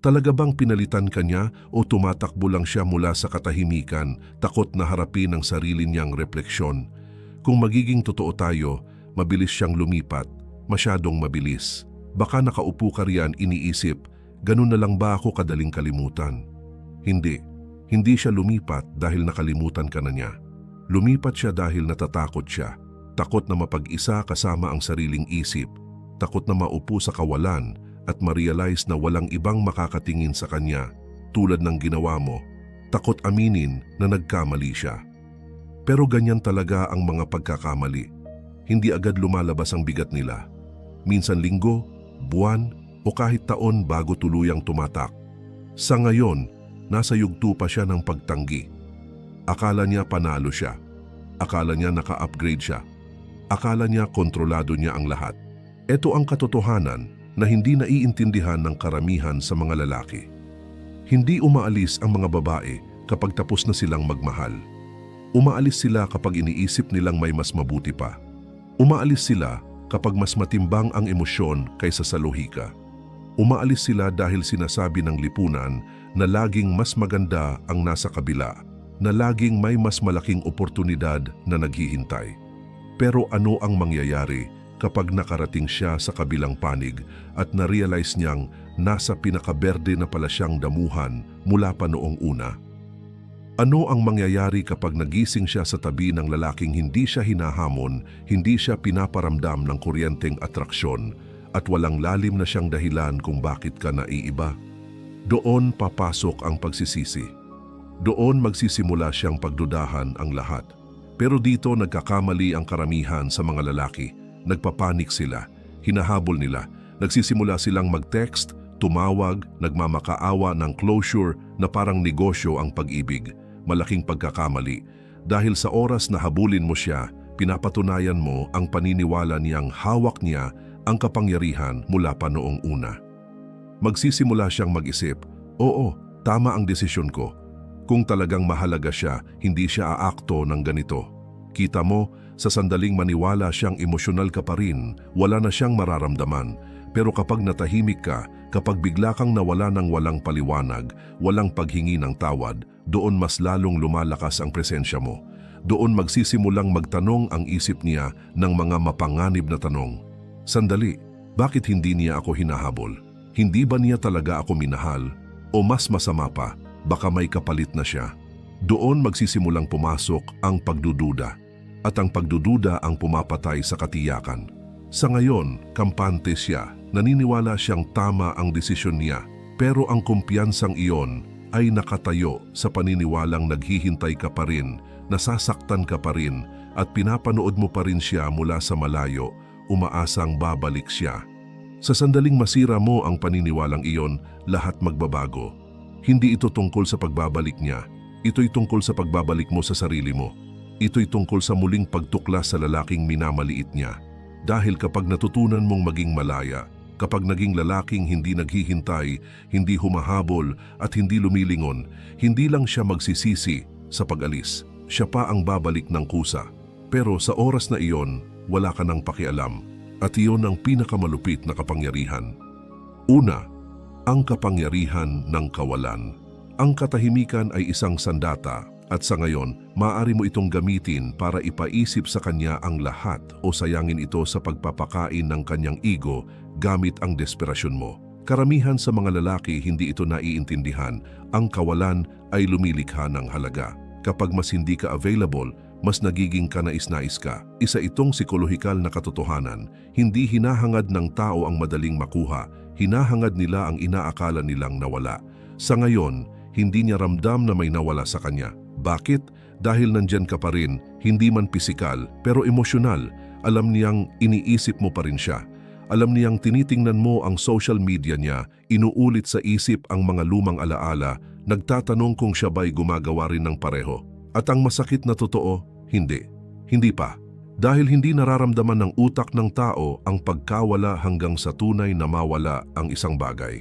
Talaga bang pinalitan ka niya o tumatakbo lang siya mula sa katahimikan, takot na harapin ang sarili niyang refleksyon? Kung magiging totoo tayo, mabilis siyang lumipat, masyadong mabilis. Baka nakaupo ka riyan iniisip, ganun na lang ba ako kadaling kalimutan? Hindi. Hindi siya lumipat dahil nakalimutan ka na niya. Lumipat siya dahil natatakot siya. Takot na mapag-isa kasama ang sariling isip. Takot na maupo sa kawalan at ma-realize na walang ibang makakatingin sa kanya tulad ng ginawa mo. Takot aminin na nagkamali siya. Pero ganyan talaga ang mga pagkakamali. Hindi agad lumalabas ang bigat nila. Minsan linggo, buwan o kahit taon bago tuluyang tumatak. Sa ngayon, nasa yugto pa siya ng pagtanggi. Akala niya panalo siya. Akala niya naka-upgrade siya. Akala niya kontrolado niya ang lahat. Ito ang katotohanan na hindi naiintindihan ng karamihan sa mga lalaki. Hindi umaalis ang mga babae kapag tapos na silang magmahal. Umaalis sila kapag iniisip nilang may mas mabuti pa. Umaalis sila kapag mas matimbang ang emosyon kaysa sa lohika. Umaalis sila dahil sinasabi ng lipunan na laging mas maganda ang nasa kabila, na laging may mas malaking oportunidad na naghihintay. Pero ano ang mangyayari kapag nakarating siya sa kabilang panig at na-realize niyang nasa pinakaberde na pala siyang damuhan mula pa noong una? Ano ang mangyayari kapag nagising siya sa tabi ng lalaking hindi siya hinahamon, hindi siya pinaparamdam ng kuryenteng atraksyon, at walang lalim na siyang dahilan kung bakit ka naiiba? Doon papasok ang pagsisisi. Doon magsisimula siyang pagdudahan ang lahat. Pero dito nagkakamali ang karamihan sa mga lalaki. Nagpapanik sila, hinahabol nila, nagsisimula silang mag-text, tumawag, nagmamakaawa ng closure na parang negosyo ang pag-ibig. Malaking pagkakamali. Dahil sa oras na habulin mo siya, pinapatunayan mo ang paniniwala niyang hawak niya ang kapangyarihan mula pa noong una. Magsisimula siyang mag-isip, oo, tama ang desisyon ko. Kung talagang mahalaga siya, hindi siya aakto ng ganito. Kita mo, sa sandaling maniwala siyang emosyonal ka pa rin, wala na siyang mararamdaman. Pero kapag natahimik ka, kapag bigla kang nawala ng walang paliwanag, walang paghingi ng tawad, doon mas lalong lumalakas ang presensya mo. Doon magsisimulang magtanong ang isip niya ng mga mapanganib na tanong. Sandali, bakit hindi niya ako hinahabol? Hindi ba niya talaga ako minahal? O mas masama pa, baka may kapalit na siya. Doon magsisimulang pumasok ang pagdududa. At ang pagdududa ang pumapatay sa katiyakan. Sa ngayon, kampante siya. Naniniwala siyang tama ang desisyon niya. Pero ang kumpiyansang iyon ay nakatayo sa paniniwalang naghihintay ka pa rin, nasasaktan ka pa rin, at pinapanood mo pa rin siya mula sa malayo, umaasang babalik siya. Sa sandaling masira mo ang paniniwalang iyon, lahat magbabago. Hindi ito tungkol sa pagbabalik niya. Ito'y tungkol sa pagbabalik mo sa sarili mo. Ito'y tungkol sa muling pagtuklas sa lalaking minamaliit niya. Dahil kapag natutunan mong maging malaya, kapag naging lalaking hindi naghihintay, hindi humahabol at hindi lumilingon, hindi lang siya magsisisi sa pag-alis. Siya pa ang babalik ng kusa. Pero sa oras na iyon, wala ka nang pakialam. At iyon ang pinakamalupit na kapangyarihan. Una, ang kapangyarihan ng kawalan. Ang katahimikan ay isang sandata at sa ngayon, maaari mo itong gamitin para ipaisip sa kanya ang lahat o sayangin ito sa pagpapakain ng kanyang ego gamit ang desperasyon mo. Karamihan sa mga lalaki hindi ito naiintindihan. Ang kawalan ay lumilikha ng halaga. Kapag mas hindi ka available, mas nagiging kanais-nais ka. Isa itong psikolohikal na katotohanan. Hindi hinahangad ng tao ang madaling makuha. Hinahangad nila ang inaakala nilang nawala. Sa ngayon, hindi niya ramdam na may nawala sa kanya. Bakit? Dahil nandyan ka pa rin, hindi man pisikal, pero emosyonal. Alam niyang iniisip mo pa rin siya. Alam niyang tinitingnan mo ang social media niya, inuulit sa isip ang mga lumang alaala, nagtatanong kung siya ba'y gumagawa rin ng pareho. At ang masakit na totoo, hindi. Hindi pa. Dahil hindi nararamdaman ng utak ng tao ang pagkawala hanggang sa tunay na mawala ang isang bagay.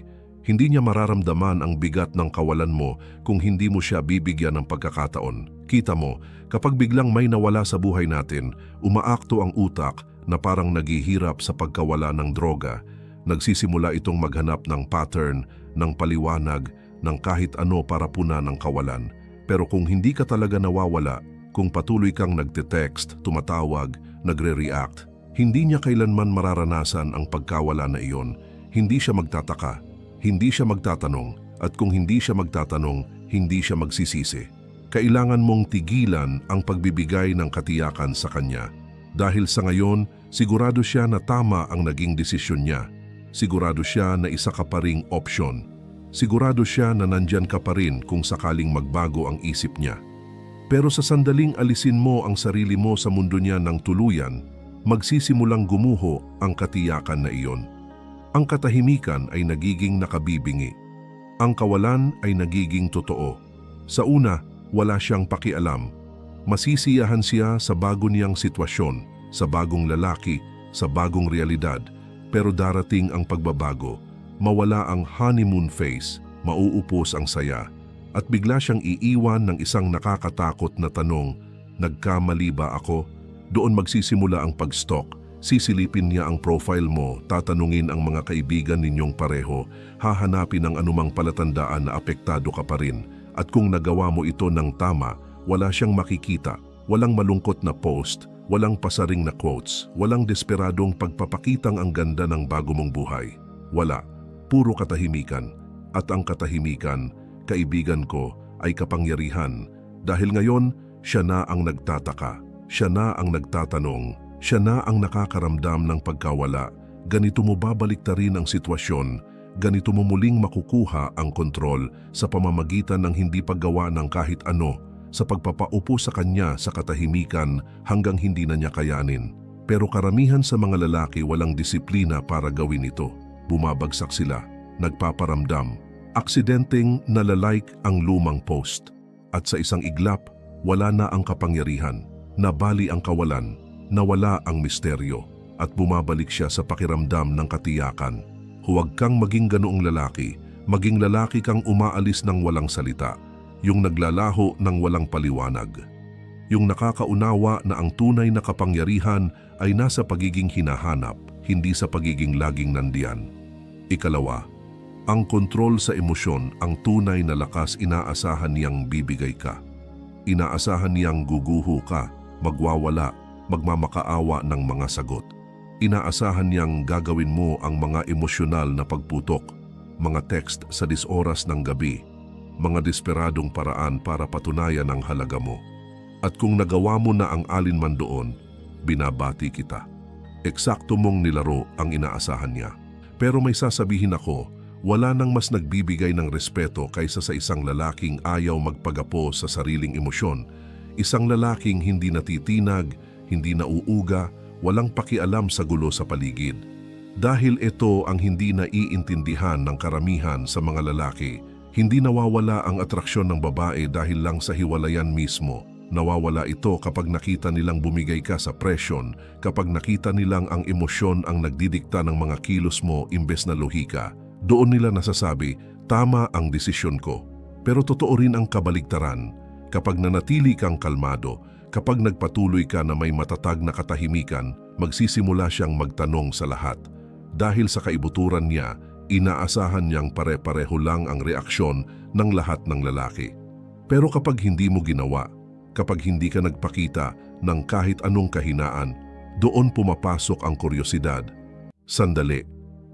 Hindi niya mararamdaman ang bigat ng kawalan mo kung hindi mo siya bibigyan ng pagkakataon. Kita mo, kapag biglang may nawala sa buhay natin, umaakto ang utak na parang naghihirap sa pagkawala ng droga. Nagsisimula itong maghanap ng pattern, ng paliwanag, ng kahit ano para punan ang kawalan. Pero kung hindi ka talaga nawawala, kung patuloy kang nagte-text, tumatawag, nagre-react, hindi niya kailanman mararanasan ang pagkawala na iyon. Hindi siya magtataka, hindi siya magtatanong, at kung hindi siya magtatanong, hindi siya magsisisi. Kailangan mong tigilan ang pagbibigay ng katiyakan sa kanya. Dahil sa ngayon, sigurado siya na tama ang naging desisyon niya. Sigurado siya na isa ka pa ring option. Sigurado siya na nandyan ka pa rin kung sakaling magbago ang isip niya. Pero sa sandaling alisin mo ang sarili mo sa mundo niya ng tuluyan, magsisimulang gumuho ang katiyakan na iyon. Ang katahimikan ay nagiging nakabibingi. Ang kawalan ay nagiging totoo. Sa una, wala siyang pakialam. Masisiyahan siya sa bago niyang sitwasyon, sa bagong lalaki, sa bagong realidad. Pero darating ang pagbabago, mawala ang honeymoon phase, mauupos ang saya, at bigla siyang iiwan ng isang nakakatakot na tanong, nagkamali ba ako? Doon magsisimula ang pag-stalk. Sisilipin niya ang profile mo, tatanungin ang mga kaibigan ninyong pareho, hahanapin ang anumang palatandaan na apektado ka pa rin. At kung nagawa mo ito ng tama, wala siyang makikita, walang malungkot na post, walang pasaring na quotes, walang desperadong pagpapakitang ang ganda ng bago mong buhay. Wala, puro katahimikan. At ang katahimikan, kaibigan ko, ay kapangyarihan. Dahil ngayon, siya na ang nagtataka, siya na ang nagtatanong, siya na ang nakakaramdam ng pagkawala. Ganito mo babaliktarin ang sitwasyon, ganito mo muling makukuha ang kontrol sa pamamagitan ng hindi paggawa ng kahit ano, sa pagpapaupo sa kanya sa katahimikan hanggang hindi na niya kayanin. Pero karamihan sa mga lalaki walang disiplina para gawin ito. Bumabagsak sila, nagpaparamdam, aksidenteng nalalike ang lumang post. At sa isang iglap, wala na ang kapangyarihan, nabali ang kawalan, nawala ang misteryo, at bumabalik siya sa pakiramdam ng katiyakan. Huwag kang maging ganoong lalaki, maging lalaki kang umaalis ng walang salita, yung naglalaho ng walang paliwanag. Yung nakakaunawa na ang tunay na kapangyarihan ay nasa pagiging hinahanap, hindi sa pagiging laging nandiyan. Ikalawa, ang kontrol sa emosyon, ang tunay na lakas inaasahan niyang bibigay ka. Inaasahan niyang guguho ka, magwawala, magmamakaawa ng mga sagot. Inaasahan niyang gagawin mo ang mga emosyonal na pagputok, mga text sa 10 oras ng gabi, mga desperadong paraan para patunayan ang halaga mo. At kung nagawa mo na ang alinman doon, binabati kita. Eksakto mong nilaro ang inaasahan niya. Pero may sasabihin ako, wala nang mas nagbibigay ng respeto kaysa sa isang lalaking ayaw magpagapo sa sariling emosyon. Isang lalaking hindi natitinag, hindi nauuga, walang pakialam sa gulo sa paligid. Dahil ito ang hindi naiintindihan ng karamihan sa mga lalaki, hindi nawawala ang atraksyon ng babae dahil lang sa hiwalayan mismo. Nawawala ito kapag nakita nilang bumigay ka sa presyon, kapag nakita nilang ang emosyon ang nagdidikta ng mga kilos mo imbes na lohika. Doon nila nasasabi, tama ang desisyon ko. Pero totoo rin ang kabaligtaran. Kapag nanatili kang kalmado, kapag nagpatuloy ka na may matatag na katahimikan, magsisimula siyang magtanong sa lahat. Dahil sa kaibuturan niya, inaasahan niyang pare-pareho lang ang reaksyon ng lahat ng lalaki. Pero kapag hindi mo ginawa, kapag hindi ka nagpakita ng kahit anong kahinaan, doon pumapasok ang kuryosidad. Sandali,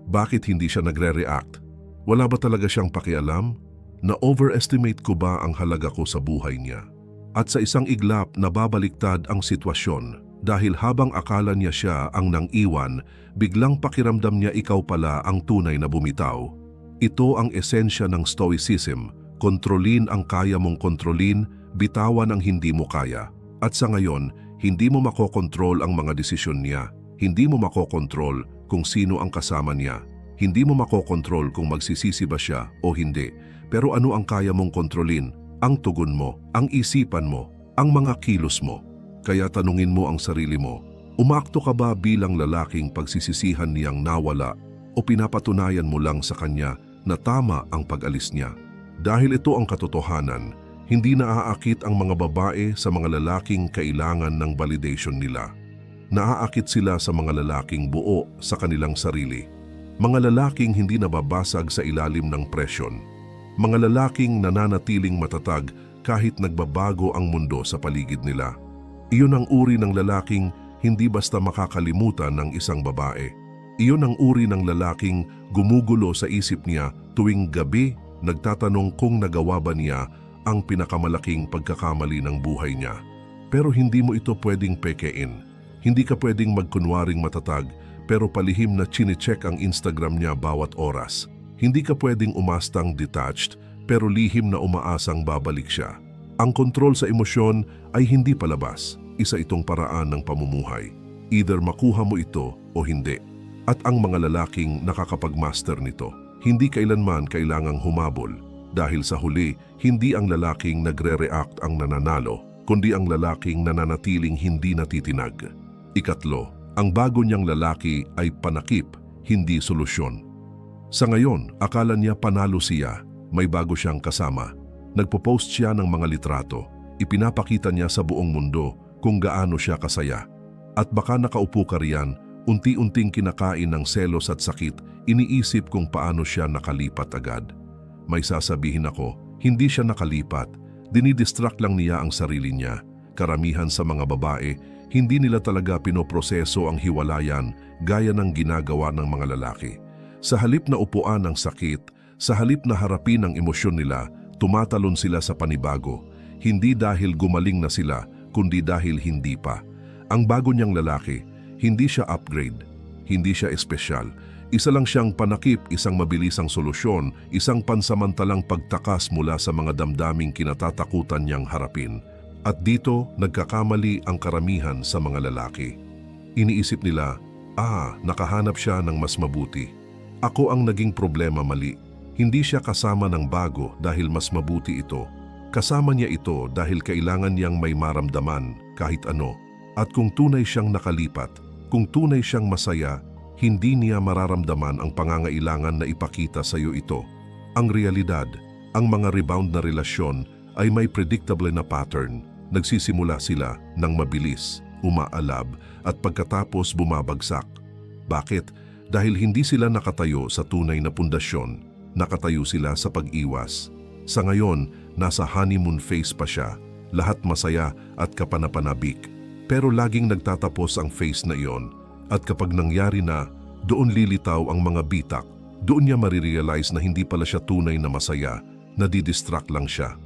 bakit hindi siya nagre-react? Wala ba talaga siyang pakialam? Na-overestimate ko ba ang halaga ko sa buhay niya? At sa isang iglap, nababaliktad ang sitwasyon. Dahil habang akala niya siya ang nang-iwan, biglang pakiramdam niya ikaw pala ang tunay na bumitaw. Ito ang esensya ng Stoicism. Kontrolin ang kaya mong kontrolin, bitawan ang hindi mo kaya. At sa ngayon, hindi mo makokontrol ang mga desisyon niya. Hindi mo makokontrol kung sino ang kasama niya. Hindi mo makokontrol kung magsisisi ba siya o hindi. Pero ano ang kaya mong kontrolin? Ang tugon mo, ang isipan mo, ang mga kilos mo. Kaya tanungin mo ang sarili mo, umakto ka ba bilang lalaking pagsisisihan niyang nawala o pinapatunayan mo lang sa kanya na tama ang pag-alis niya? Dahil ito ang katotohanan, hindi naaakit ang mga babae sa mga lalaking kailangan ng validation nila. Naaakit sila sa mga lalaking buo sa kanilang sarili. Mga lalaking hindi nababasag sa ilalim ng presyon. Mga lalaking nananatiling matatag kahit nagbabago ang mundo sa paligid nila. Iyon ang uri ng lalaking hindi basta makakalimutan ng isang babae. Iyon ang uri ng lalaking gumugulo sa isip niya tuwing gabi, nagtatanong kung nagawa ba niya ang pinakamalaking pagkakamali ng buhay niya. Pero hindi mo ito pwedeng pekein. Hindi ka pwedeng magkunwaring matatag pero palihim na chine-check ang Instagram niya bawat oras. Hindi ka pwedeng umastang detached pero lihim na umaasang babalik siya. Ang kontrol sa emosyon ay hindi palabas. Isa itong paraan ng pamumuhay. Either makuha mo ito o hindi. At ang mga lalaking nakakapag-master nito, hindi kailanman kailangang humabol. Dahil sa huli, hindi ang lalaking nagre-react ang nananalo, kundi ang lalaking nananatiling hindi natitinag. Ikatlo, ang bago niyang lalaki ay panakip, hindi solusyon. Sa ngayon, akala niya panalo siya, may bago siyang kasama. Nagpo-post siya ng mga litrato, ipinapakita niya sa buong mundo kung gaano siya kasaya. At baka nakaupo ka riyan, unti-unting kinakain ng selos at sakit, iniisip kung paano siya nakalipat agad. May sasabihin ako, hindi siya nakalipat, dinidistract lang niya ang sarili niya. Karamihan sa mga babae, hindi nila talaga pinoproseso ang hiwalayan gaya ng ginagawa ng mga lalaki. Sa halip na upuan ng sakit, sa halip na harapin ang emosyon nila, tumatalon sila sa panibago. Hindi dahil gumaling na sila, kundi dahil hindi pa. Ang bago niyang lalaki, hindi siya upgrade, hindi siya espesyal. Isa lang siyang panakip, isang mabilisang solusyon, isang pansamantalang pagtakas mula sa mga damdaming kinatatakutan niyang harapin. At dito, nagkakamali ang karamihan sa mga lalaki. Iniisip nila, nakahanap siya ng mas mabuti. Ako ang naging problema, mali. Hindi siya kasama ng bago dahil mas mabuti ito. Kasama niya ito dahil kailangan niyang may maramdaman kahit ano. At kung tunay siyang nakalipat, kung tunay siyang masaya, hindi niya mararamdaman ang pangangailangan na ipakita sa iyo ito. Ang realidad, ang mga rebound na relasyon ay may predictable na pattern. Nagsisimula sila ng mabilis, umaalab at pagkatapos bumabagsak. Bakit? Dahil hindi sila nakatayo sa tunay na pundasyon, nakatayo sila sa pag-iwas. Sa ngayon, nasa honeymoon phase pa siya, lahat masaya at kapanapanabik. Pero laging nagtatapos ang phase na iyon at kapag nangyari na, doon lilitaw ang mga bitak, doon niya marirealize na hindi pala siya tunay na masaya, nadidistract lang siya.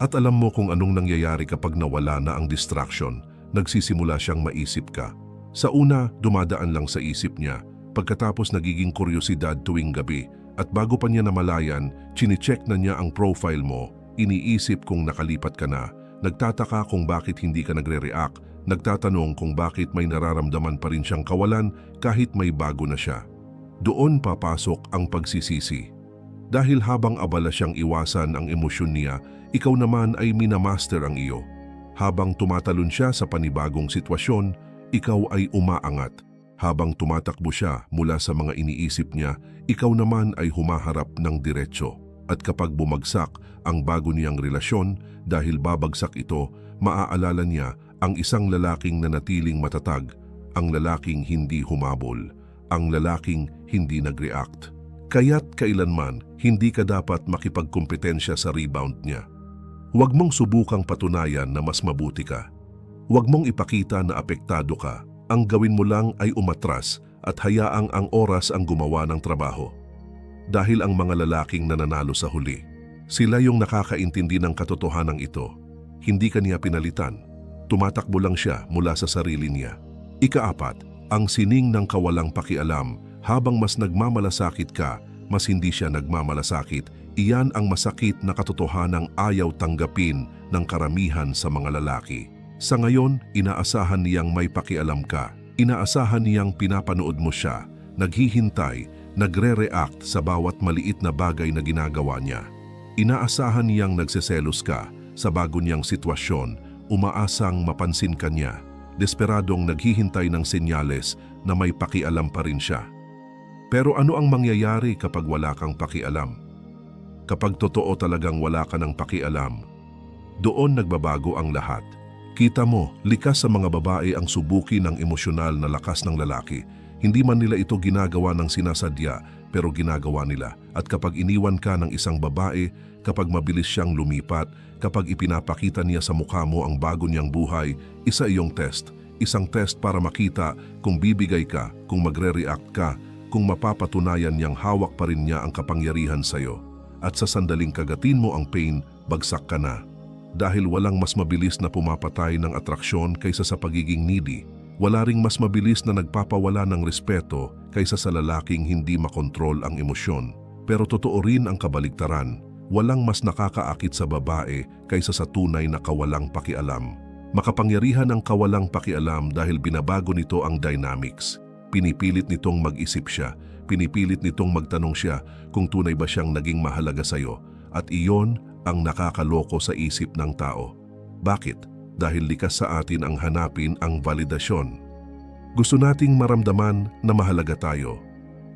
At alam mo kung anong nangyayari kapag nawala na ang distraction, nagsisimula siyang maisip ka. Sa una, dumadaan lang sa isip niya, pagkatapos nagiging kuryosidad tuwing gabi, at bago pa niya namalayan, chine-check na niya ang profile mo, iniisip kung nakalipat ka na, nagtataka kung bakit hindi ka nagre-react, nagtatanong kung bakit may nararamdaman pa rin siyang kawalan kahit may bago na siya. Doon papasok ang pagsisisi. Dahil habang abala siyang iwasan ang emosyon niya, ikaw naman ay minamaster ang iyo. Habang tumatalon siya sa panibagong sitwasyon, ikaw ay umaangat. Habang tumatakbo siya mula sa mga iniisip niya, ikaw naman ay humaharap ng diretso. At kapag bumagsak ang bago niyang relasyon, dahil babagsak ito, maaalala niya ang isang lalaking nanatiling matatag, ang lalaking hindi humabol, ang lalaking hindi nag-react. Kaya't kailanman, hindi ka dapat makipagkompetensya sa rebound niya. Huwag mong subukang patunayan na mas mabuti ka. Huwag mong ipakita na apektado ka. Ang gawin mo lang ay umatras at hayaang ang oras ang gumawa ng trabaho. Dahil ang mga lalaking nananalo sa huli, sila yung nakakaintindi ng katotohanan ito. Hindi ka niya pinalitan. Tumatakbo lang siya mula sa sarili niya. Ikaapat, ang sining ng kawalang pakialam. Habang mas nagmamalasakit ka, mas hindi siya nagmamalasakit. Iyan ang masakit na katotohanang ayaw tanggapin ng karamihan sa mga lalaki. Sa ngayon, inaasahan niyang may pakialam ka. Inaasahan niyang pinapanood mo siya, naghihintay, nagre-react sa bawat maliit na bagay na ginagawa niya. Inaasahan niyang nagseselos ka sa bago niyang sitwasyon, umaasang mapansin ka niya, desperadong naghihintay ng senyales na may pakialam pa rin siya. Pero ano ang mangyayari kapag wala kang pakialam? Kapag totoo talagang wala ka ng pakialam, doon nagbabago ang lahat. Kita mo, likas sa mga babae ang subuki ng emosyonal na lakas ng lalaki. Hindi man nila ito ginagawa ng sinasadya, pero ginagawa nila. At kapag iniwan ka ng isang babae, kapag mabilis siyang lumipat, kapag ipinapakita niya sa mukha mo ang bago niyang buhay, isa iyong test. Isang test para makita kung bibigay ka, kung magre-react ka, kung mapapatunayan niyang hawak pa rin niya ang kapangyarihan sa'yo. At sa sandaling kagatin mo ang pain, bagsak ka na. Dahil walang mas mabilis na pumapatay ng atraksyon kaysa sa pagiging needy. Wala ring mas mabilis na nagpapawala ng respeto kaysa sa lalaking hindi makontrol ang emosyon. Pero totoo rin ang kabaligtaran. Walang mas nakakaakit sa babae kaysa sa tunay na kawalang pakialam. Makapangyarihan ang kawalang pakialam dahil binabago nito ang dynamics. Pinipilit nitong mag-isip siya. Pinipilit nitong magtanong siya kung tunay ba siyang naging mahalaga sa'yo. At iyon ang nakakaloko sa isip ng tao. Bakit? Dahil likas sa atin ang hanapin ang validasyon. Gusto nating maramdaman na mahalaga tayo.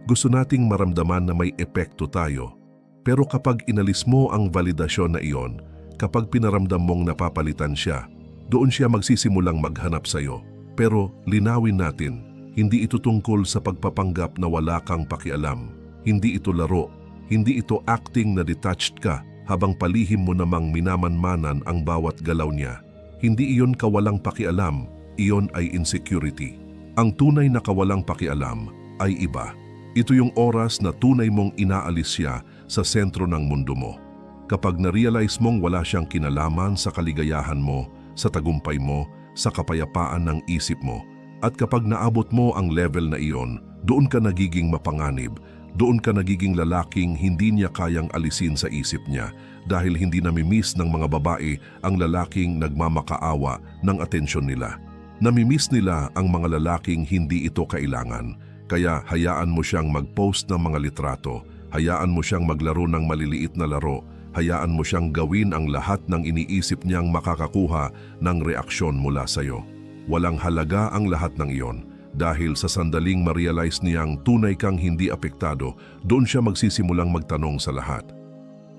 Gusto nating maramdaman na may epekto tayo. Pero kapag inalis mo ang validasyon na iyon, kapag pinaramdam mong napapalitan siya, doon siya magsisimulang maghanap sa'yo. Pero linawin natin, hindi ito tungkol sa pagpapanggap na wala kang pakialam. Hindi ito laro. Hindi ito acting na detached ka habang palihim mo namang minamanmanan ang bawat galaw niya. Hindi iyon kawalang pakialam, iyon ay insecurity. Ang tunay na kawalang pakialam ay iba. Ito yung oras na tunay mong inaalis siya sa sentro ng mundo mo. Kapag na-realize mong wala siyang kinalaman sa kaligayahan mo, sa tagumpay mo, sa kapayapaan ng isip mo, at kapag naabot mo ang level na iyon, doon ka nagiging mapanganib, doon ka nagiging lalaking hindi niya kayang alisin sa isip niya dahil hindi namimiss ng mga babae ang lalaking nagmamakaawa ng atensyon nila. Namimiss nila ang mga lalaking hindi ito kailangan, kaya hayaan mo siyang mag-post ng mga litrato, hayaan mo siyang maglaro ng maliliit na laro, hayaan mo siyang gawin ang lahat ng iniisip niyang makakakuha ng reaksyon mula sa'yo. Walang halaga ang lahat ng iyon. Dahil sa sandaling ma-realize niyang tunay kang hindi apektado, doon siya magsisimulang magtanong sa lahat.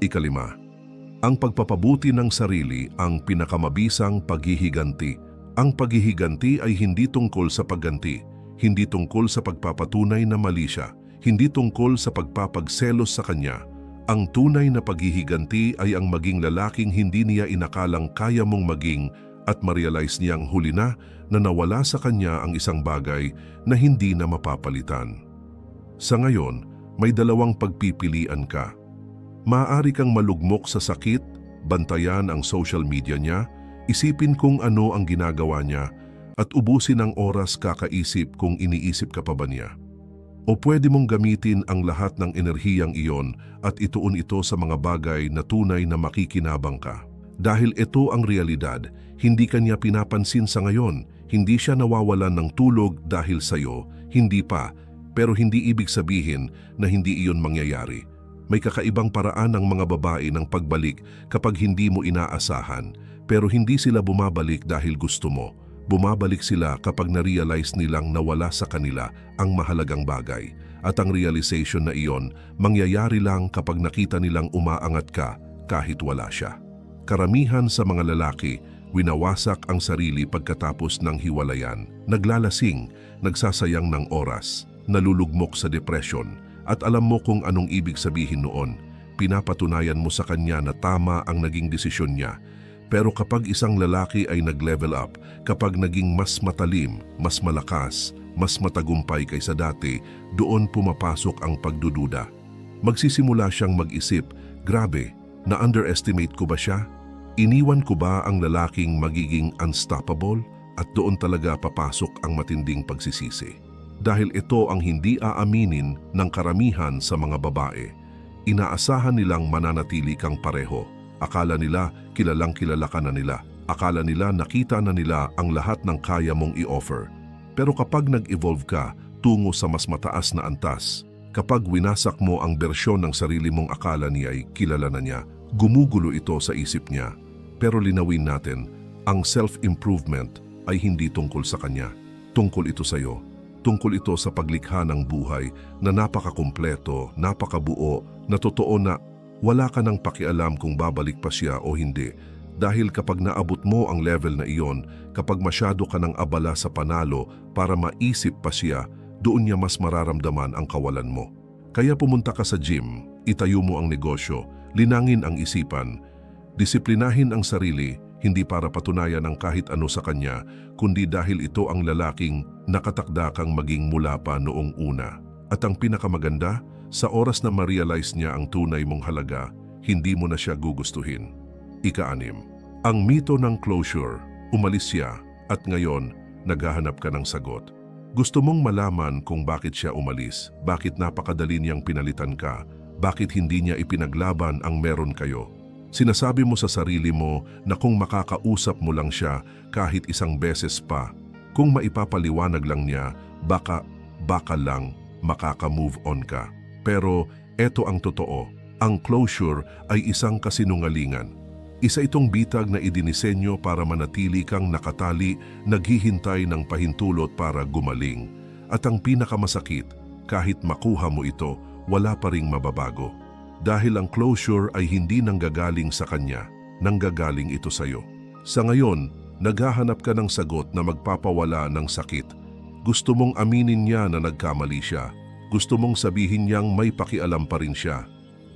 Ikalima, ang pagpapabuti ng sarili ang pinakamabisang paghihiganti. Ang paghihiganti ay hindi tungkol sa pagganti, hindi tungkol sa pagpapatunay na mali siya, hindi tungkol sa pagpapagselos sa kanya. Ang tunay na paghihiganti ay ang maging lalaking hindi niya inakalang kaya mong maging at ma-realize niyang huli na nawala sa kanya ang isang bagay na hindi na mapapalitan. Sa ngayon, may dalawang pagpipilian ka. Maaari kang malugmok sa sakit, bantayan ang social media niya, isipin kung ano ang ginagawa niya, at ubusin ang oras kakaisip kung iniisip ka pa ba niya. O pwede mong gamitin ang lahat ng enerhiyang iyon at ituon ito sa mga bagay na tunay na makikinabang ka. Dahil ito ang realidad, hindi ka niya pinapansin sa ngayon, hindi siya nawawalan ng tulog dahil sa'yo, hindi pa, pero hindi ibig sabihin na hindi iyon mangyayari. May kakaibang paraan ng mga babae ng pagbalik kapag hindi mo inaasahan, pero hindi sila bumabalik dahil gusto mo. Bumabalik sila kapag na-realize nilang nawala sa kanila ang mahalagang bagay. At ang realization na iyon, mangyayari lang kapag nakita nilang umaangat ka kahit wala siya. Karamihan sa mga lalaki, winawasak ang sarili pagkatapos ng hiwalayan, naglalasing, nagsasayang ng oras, nalulugmok sa depression, at alam mo kung anong ibig sabihin noon. Pinapatunayan mo sa kanya na tama ang naging desisyon niya. Pero kapag isang lalaki ay nag-level up, kapag naging mas matalim, mas malakas, mas matagumpay kaysa dati, doon pumapasok ang pagdududa. Magsisimula siyang mag-isip, grabe, na-underestimate ko ba siya? Iniwan ko ba ang lalaking magiging unstoppable? At doon talaga papasok ang matinding pagsisisi. Dahil ito ang hindi aaminin ng karamihan sa mga babae. Inaasahan nilang mananatili kang pareho. Akala nila kilalang kilala ka na nila. Akala nila nakita na nila ang lahat ng kaya mong i-offer. Pero kapag nag-evolve ka tungo sa mas mataas na antas, kapag winasak mo ang bersyon ng sarili mong akala niya ay kilala na niya, gumugulo ito sa isip niya. Pero linawin natin, ang self-improvement ay hindi tungkol sa kanya. Tungkol ito sa iyo. Tungkol ito sa paglikha ng buhay na napakakumpleto, napakabuo, na totoo na wala ka nang pakialam kung babalik pa siya o hindi. Dahil kapag naabot mo ang level na iyon, kapag masyado ka nang abala sa panalo para maisip pa siya, doon niya mas mararamdaman ang kawalan mo. Kaya pumunta ka sa gym, itayo mo ang negosyo, linangin ang isipan, disiplinahin ang sarili, hindi para patunayan ang kahit ano sa kanya, kundi dahil ito ang lalaking nakatakda kang maging mula pa noong una. At ang pinakamaganda, sa oras na ma-realize niya ang tunay mong halaga, hindi mo na siya gugustuhin. Ika-6. Ang mito ng closure. Umalis siya at ngayon, naghahanap ka ng sagot. Gusto mong malaman kung bakit siya umalis, bakit napakadali niyang pinalitan ka, bakit hindi niya ipinaglaban ang meron kayo. Sinasabi mo sa sarili mo na kung makakausap mo lang siya kahit isang beses pa, kung maipapaliwanag lang niya, baka lang makaka-move on ka. Pero eto ang totoo, ang closure ay isang kasinungalingan. Isa itong bitag na idinisenyo para manatili kang nakatali, naghihintay ng pahintulot para gumaling. At ang pinakamasakit, kahit makuha mo ito, wala pa ring mababago. Dahil ang closure ay hindi nanggagaling sa kanya, nanggagaling ito sa'yo. Sa ngayon, naghahanap ka ng sagot na magpapawala ng sakit. Gusto mong aminin niya na nagkamali siya. Gusto mong sabihin niyang may pakialam pa rin siya.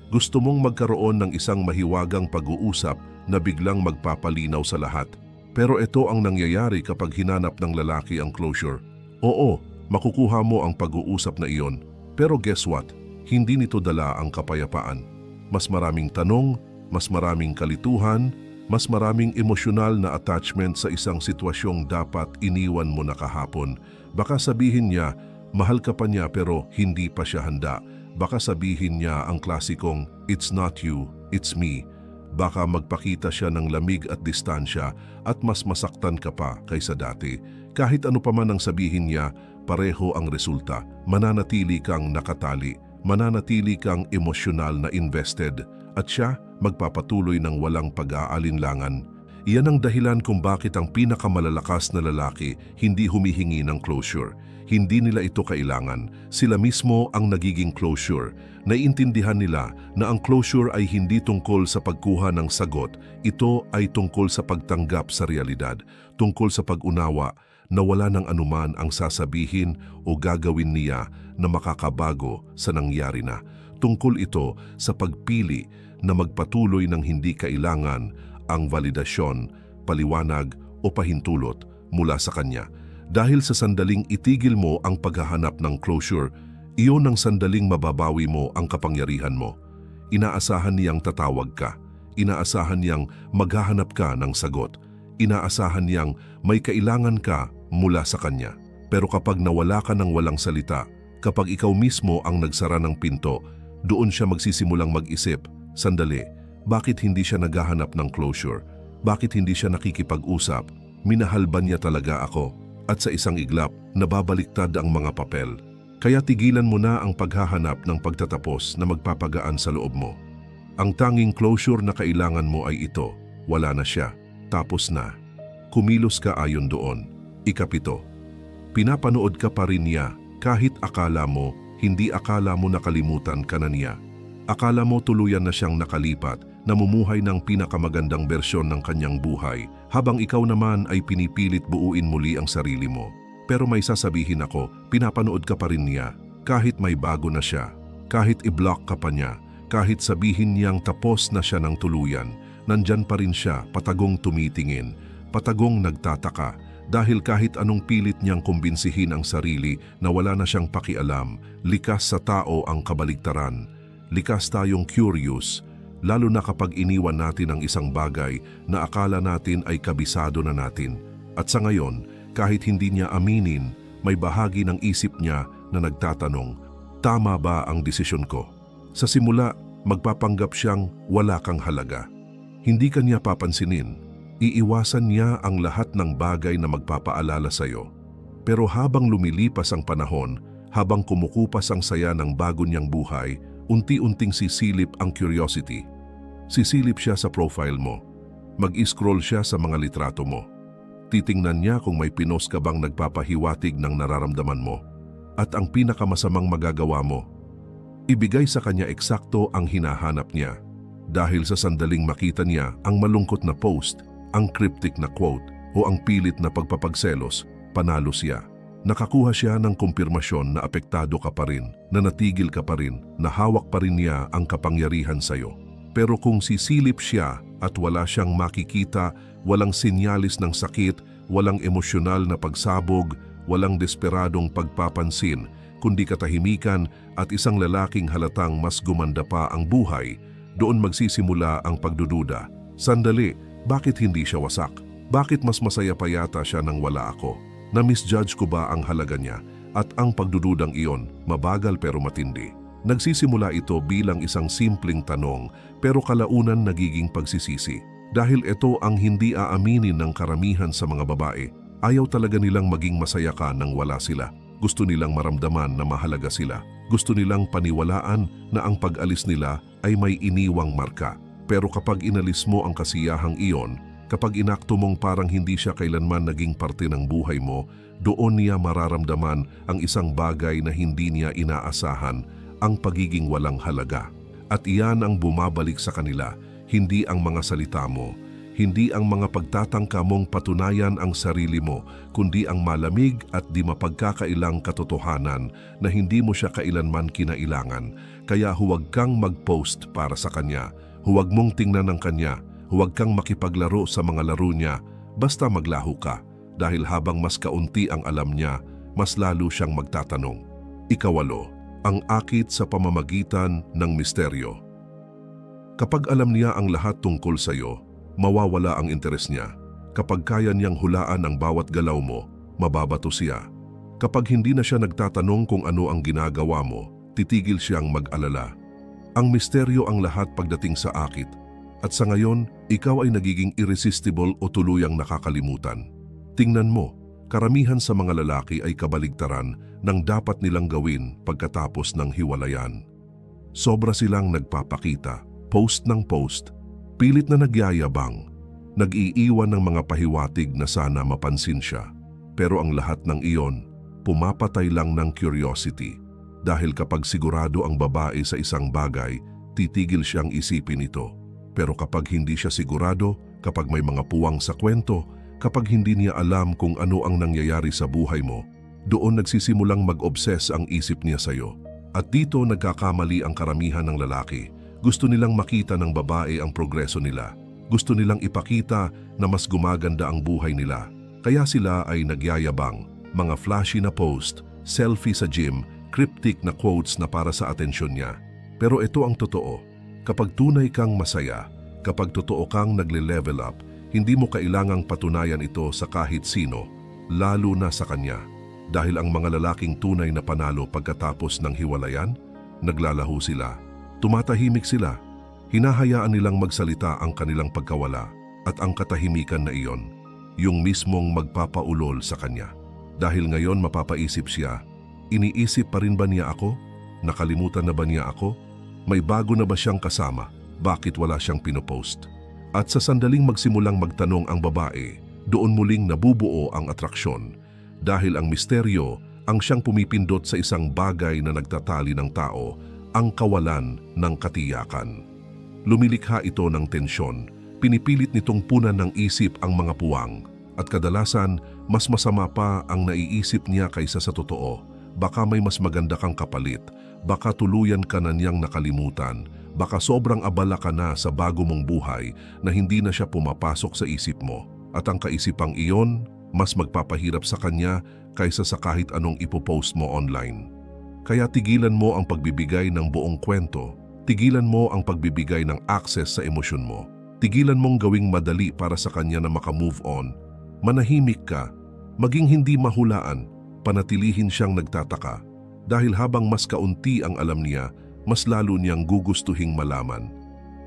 Gusto mong magkaroon ng isang mahiwagang pag-uusap na biglang magpapalinaw sa lahat. Pero ito ang nangyayari kapag hinanap ng lalaki ang closure. Oo, makukuha mo ang pag-uusap na iyon. Pero guess what? Hindi nito dala ang kapayapaan. Mas maraming tanong, mas maraming kalituhan, mas maraming emosyonal na attachment sa isang sitwasyong dapat iniwan mo na kahapon. Baka sabihin niya, mahal ka pa niya pero hindi pa siya handa. Baka sabihin niya ang klasikong, "It's not you, it's me." Baka magpakita siya ng lamig at distansya at mas masaktan ka pa kaysa dati. Kahit ano pa man ang sabihin niya, pareho ang resulta. Mananatili kang nakatali, mananatili kang emosyonal na invested, at siya magpapatuloy ng walang pag-aalinlangan. Iyan ang dahilan kung bakit ang pinakamalalakas na lalaki hindi humihingi ng closure. Hindi nila ito kailangan. Sila mismo ang nagiging closure. Naiintindihan nila na ang closure ay hindi tungkol sa pagkuha ng sagot. Ito ay tungkol sa pagtanggap sa realidad. Tungkol sa pag-unawa na wala ng anuman ang sasabihin o gagawin niya na makakabago sa nangyari na. Tungkol ito sa pagpili na magpatuloy ng hindi kailangan ang validasyon, paliwanag o pahintulot mula sa kanya. Dahil sa sandaling itigil mo ang paghahanap ng closure, iyon ang sandaling mababawi mo ang kapangyarihan mo. Inaasahan niyang tatawag ka. Inaasahan niyang maghahanap ka ng sagot. Inaasahan niyang may kailangan ka mula sa kanya. Pero kapag nawala ka ng walang salita, kapag ikaw mismo ang nagsara ng pinto, doon siya magsisimulang mag-isip, sandali, bakit hindi siya naghahanap ng closure? Bakit hindi siya nakikipag-usap? Minahal ba niya talaga ako? At sa isang iglap, nababaliktad ang mga papel. Kaya tigilan mo na ang paghahanap ng pagtatapos na magpapagaan sa loob mo. Ang tanging closure na kailangan mo ay ito, wala na siya, tapos na. Kumilos ka ayon doon. Ika-7. Pinapanood ka pa rin niya kahit akala mo, hindi akala mo nakalimutan ka na niya. Akala mo tuluyan na siyang nakalipat, namumuhay ng pinakamagandang bersyon ng kanyang buhay, habang ikaw naman ay pinipilit buuin muli ang sarili mo. Pero may sasabihin ako, pinapanood ka pa rin niya, kahit may bago na siya, kahit i-block ka pa niya, kahit sabihin niyang tapos na siya ng tuluyan, nandyan pa rin siya patagong tumitingin, patagong nagtataka, dahil kahit anong pilit niyang kumbinsihin ang sarili na wala na siyang pakialam, likas sa tao ang kabaligtaran. Likas tayong curious, lalo na kapag iniwan natin ang isang bagay na akala natin ay kabisado na natin. At sa ngayon, kahit hindi niya aminin, may bahagi ng isip niya na nagtatanong, tama ba ang desisyon ko? Sa simula, magpapanggap siyang wala kang halaga. Hindi ka niya papansinin. Iiwasan niya ang lahat ng bagay na magpapaalala sa iyo. Pero habang lumilipas ang panahon, habang kumukupas ang saya ng bago niyang buhay, unti-unting sisilip ang curiosity. Sisilip siya sa profile mo. Mag-scroll siya sa mga litrato mo. Titingnan niya kung may pinost ka bang nagpapahiwatig ng nararamdaman mo. At ang pinakamasamang magagawa mo, ibigay sa kanya eksakto ang hinahanap niya. Dahil sa sandaling makita niya ang malungkot na post, ang cryptic na quote, o ang pilit na pagpapagselos, panalo siya. Nakakuha siya ng kumpirmasyon na apektado ka pa rin, na natigil ka pa rin, na hawak pa rin niya ang kapangyarihan sa'yo. Pero kung sisilip siya at wala siyang makikita, walang sinyalis ng sakit, walang emosyonal na pagsabog, walang desperadong pagpapansin, kundi katahimikan at isang lalaking halatang mas gumanda pa ang buhay, doon magsisimula ang pagdududa. Sandali, bakit hindi siya wasak? Bakit mas masaya pa yata siya nang wala ako? Na-misjudge ko ba ang halaga niya? At ang pagdududang iyon, mabagal pero matindi. Nagsisimula ito bilang isang simpleng tanong, pero kalaunan nagiging pagsisisi. Dahil ito ang hindi aaminin ng karamihan sa mga babae. Ayaw talaga nilang maging masaya ka nang wala sila. Gusto nilang maramdaman na mahalaga sila. Gusto nilang paniwalaan na ang pag-alis nila ay may iniwang marka. Pero kapag inalis mo ang kasiyahang iyon, kapag inakto mong parang hindi siya kailanman naging parte ng buhay mo, doon niya mararamdaman ang isang bagay na hindi niya inaasahan, ang pagiging walang halaga. At iyan ang bumabalik sa kanila, hindi ang mga salita mo, hindi ang mga pagtatangka mong patunayan ang sarili mo, kundi ang malamig at di mapagkakailang katotohanan na hindi mo siya kailanman kinailangan. Kaya huwag kang mag-post para sa kanya, huwag mong tingnan ng kanya, huwag kang makipaglaro sa mga laro niya, basta maglaho ka. Dahil habang mas kaunti ang alam niya, mas lalo siyang magtatanong. Ikawalo, ang akit sa pamamagitan ng misteryo. Kapag alam niya ang lahat tungkol sa iyo, mawawala ang interes niya. Kapag kaya niyang hulaan ang bawat galaw mo, mababato siya. Kapag hindi na siya nagtatanong kung ano ang ginagawa mo, titigil siyang mag-alala. Ang misteryo ang lahat pagdating sa akit. At sa ngayon, ikaw ay nagiging irresistible o tuluyang nakakalimutan. Tingnan mo, karamihan sa mga lalaki ay kabaligtaran ng dapat nilang gawin pagkatapos ng hiwalayan. Sobra silang nagpapakita, post ng post, pilit na nagyayabang, nag-iiwan ng mga pahiwatig na sana mapansin siya. Pero ang lahat ng iyon, pumapatay lang ng curiosity. Dahil kapag sigurado ang babae sa isang bagay, titigil siyang isipin ito. Pero kapag hindi siya sigurado, kapag may mga puwang sa kwento, kapag hindi niya alam kung ano ang nangyayari sa buhay mo, doon nagsisimulang mag-obses ang isip niya sa'yo. At dito nagkakamali ang karamihan ng lalaki. Gusto nilang makita ng babae ang progreso nila. Gusto nilang ipakita na mas gumaganda ang buhay nila. Kaya sila ay nagyayabang, mga flashy na post, selfie sa gym, cryptic na quotes na para sa atensyon niya. Pero ito ang totoo. Kapag tunay kang masaya, kapag totoo kang nagle-level up, hindi mo kailangang patunayan ito sa kahit sino, lalo na sa kanya. Dahil ang mga lalaking tunay na panalo pagkatapos ng hiwalayan, naglalaho sila. Tumatahimik sila, hinahayaan nilang magsalita ang kanilang pagkawala at ang katahimikan na iyon, yung mismong magpapaulol sa kanya. Dahil ngayon mapapaisip siya, iniisip pa rin ba niya ako? Nakalimutan na ba niya ako? May bago na ba siyang kasama? Bakit wala siyang pinopost? At sa sandaling magsimulang magtanong ang babae, doon muling nabubuo ang atraksyon. Dahil ang misteryo ang siyang pumipindot sa isang bagay na nagtatali ng tao, ang kawalan ng katiyakan. Lumilikha ito ng tensyon, pinipilit nitong punan ng isip ang mga puwang, at kadalasan mas masama pa ang naiisip niya kaysa sa totoo. Baka may mas maganda kang kapalit, baka tuluyan ka na niyang nakalimutan, baka sobrang abala ka na sa bago mong buhay na hindi na siya pumapasok sa isip mo. At ang kaisipang iyon, mas magpapahirap sa kanya kaysa sa kahit anong ipopost mo online. Kaya tigilan mo ang pagbibigay ng buong kwento, tigilan mo ang pagbibigay ng access sa emosyon mo, tigilan mong gawing madali para sa kanya na makamove on. Manahimik ka, maging hindi mahulaan, panatilihin siyang nagtataka. Dahil habang mas kaunti ang alam niya, mas lalo niyang gugustuhing malaman.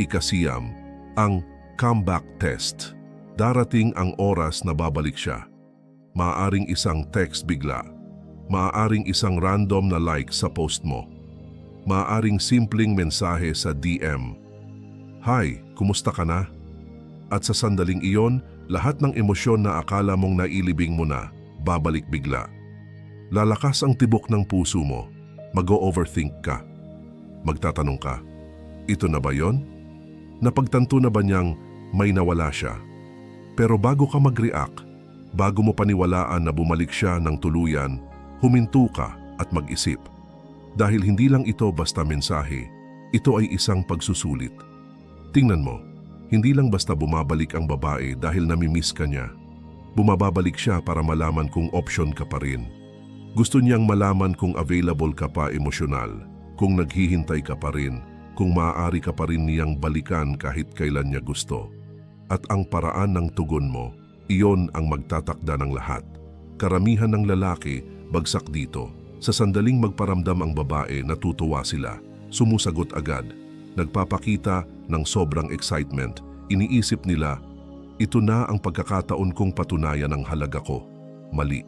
Ikasiyam, ang comeback test. Darating ang oras na babalik siya. Maaaring isang text bigla. Maaaring isang random na like sa post mo. Maaaring simpleng mensahe sa DM. Hi, kumusta ka na? At sa sandaling iyon, lahat ng emosyon na akala mong nailibing mo na, babalik bigla. Lalakas ang tibok ng puso mo. Mag-o-overthink ka. Magtatanong ka, ito na ba yon? Napagtanto na ba niyang may nawala siya? Pero bago ka mag-react, Bago mo paniwalaan na bumalik siya ng tuluyan, huminto ka at mag-isip. Dahil hindi lang ito basta mensahe, ito ay isang pagsusulit. Tingnan mo, hindi lang basta bumabalik ang babae dahil namimiss ka niya. Bumababalik siya para malaman kung option ka pa rin. Gusto niyang malaman kung available ka pa emosyonal, kung naghihintay ka pa rin, kung maaari ka pa rin niyang balikan kahit kailan niya gusto. At ang paraan ng tugon mo, iyon ang magtatakda ng lahat. Karamihan ng lalaki, bagsak dito. Sa sandaling magparamdam ang babae, natutuwa sila. Sumusagot agad. Nagpapakita ng sobrang excitement. Iniisip nila, ito na ang pagkakataon kong patunayan ang halaga ko. Mali.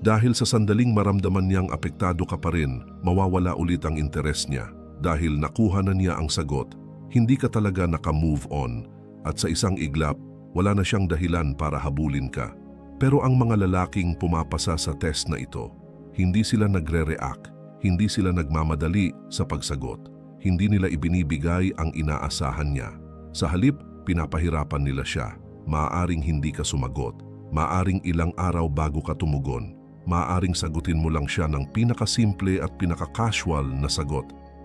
Dahil sa sandaling maramdaman niyang apektado ka pa rin, mawawala ulit ang interes niya. Dahil nakuha na niya ang sagot, hindi ka talaga naka-move on. At sa isang iglap, wala na siyang dahilan para habulin ka. Pero ang mga lalaking pumapasa sa test na ito, hindi sila nagre-react, hindi sila nagmamadali sa pagsagot, hindi nila ibinibigay ang inaasahan niya. Sa halip, pinapahirapan nila siya. Maaaring hindi ka sumagot, maaaring ilang araw bago ka tumugon, maaaring sagutin mo lang siya ng pinakasimple at pinaka-casual na sagot.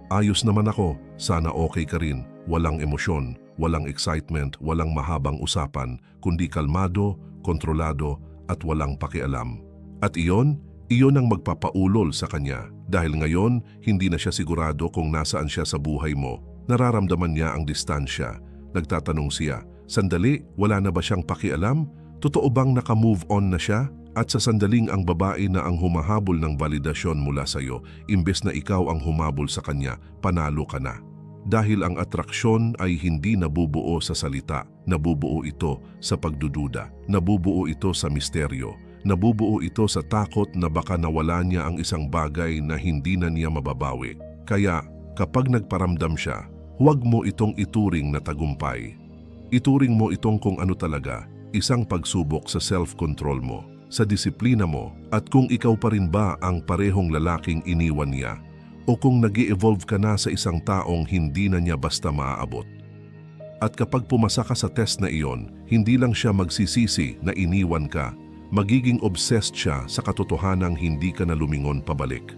Ayos naman ako, sana okay ka rin, walang emosyon, walang excitement, walang mahabang usapan, kundi kalmado, kontrolado at walang pakialam. At iyon ang magpapaulol sa kanya dahil ngayon hindi na siya sigurado kung nasaan siya sa buhay mo. Nararamdaman niya ang distansya. Nagtatanong siya, sandali, wala na ba siyang pakialam? Totoo bang naka-move on na siya? At sa sandaling ang babae na ang humahabol ng validasyon mula sa iyo, imbes na ikaw ang humabol sa kanya, panalo ka na. Dahil ang atraksyon ay hindi nabubuo sa salita, nabubuo ito sa pagdududa, nabubuo ito sa misteryo, nabubuo ito sa takot na baka nawala niya ang isang bagay na hindi na niya mababawi. Kaya kapag nagparamdam siya, huwag mo itong ituring na tagumpay. Ituring mo itong kung ano talaga, isang pagsubok sa self-control mo, sa disiplina mo, at kung ikaw pa rin ba ang parehong lalaking iniwan niya, o kung nag-i-evolve ka na sa isang taong hindi na niya basta maaabot. At kapag pumasa ka sa test na iyon, hindi lang siya magsisisi na iniwan ka, magiging obsessed siya sa katotohanang hindi ka na lumingon pabalik.